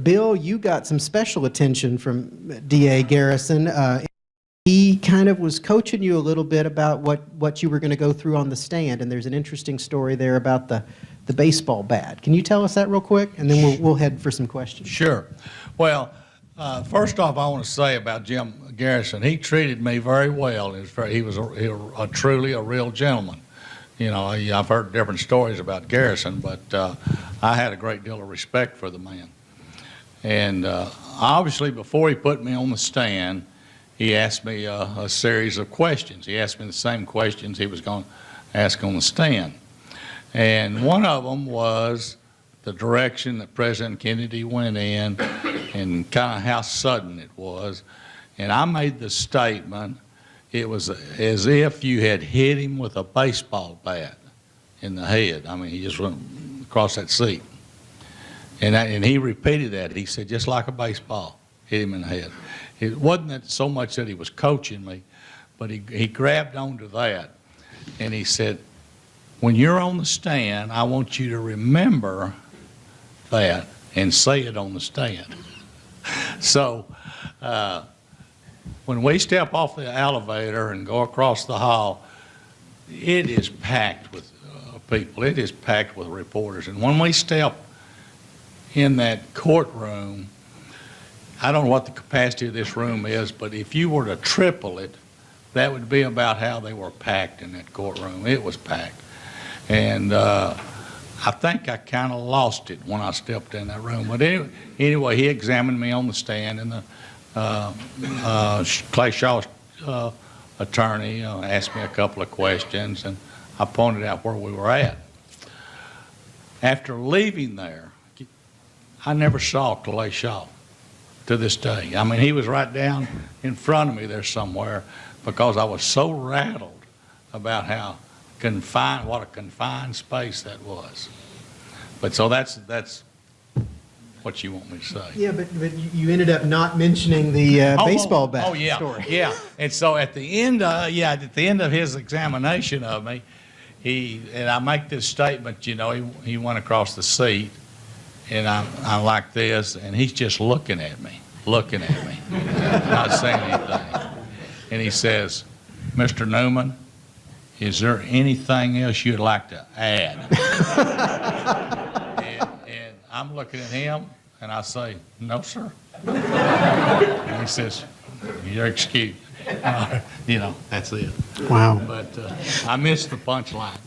But Bill, you got some special attention from D.A. Garrison. He kind of was coaching you a little bit about what you were going to go through on the stand, and there's an interesting story there about the baseball bat. Can you tell us that real quick, and then we'll head for some questions. Sure. Well, first off, I want to say about Jim Garrison, he treated me very well. He was truly a real gentleman. You know, I've heard different stories about Garrison, but I had a great deal of respect for the man. And obviously, before he put me on the stand, he asked me a series of questions. He asked me the same questions he was going to ask on the stand. And one of them was the direction that President Kennedy went in and kind of how sudden it was. And I made the statement, it was as if you had hit him with a baseball bat in the head. I mean, he just went across that seat. And he repeated that. He said, just like a baseball, hit him in the head. It wasn't that so much that he was coaching me, but he grabbed onto that, and he said, when you're on the stand, I want you to remember that and say it on the stand. So when we step off the elevator and go across the hall, it is packed with people. It is packed with reporters. And when we step in that courtroom, I don't know what the capacity of this room is, but if you were to triple it, that would be about how they were packed in that courtroom. It was packed. And I think I kind of lost it when I stepped in that room. But anyway, he examined me on the stand, and Clay Shaw's attorney asked me a couple of questions, and I pointed out where we were at. After leaving there, I never saw Clay Shaw to this day. I mean, he was right down in front of me there somewhere because I was so rattled about how confined, what a confined space that was. But so that's what you want me to say. Yeah, but you ended up not mentioning the baseball bat yeah, story. Yeah. And so at the end, at the end of his examination of me, and I make this statement, you know, he went across the seat, and I'm like this, and he's just looking at me, not saying anything. And he says, Mr. Newman, is there anything else you'd like to add? and I'm looking at him, and I say, no, sir. And he says, you're excused. You know, that's it. Wow. But I missed the punchline.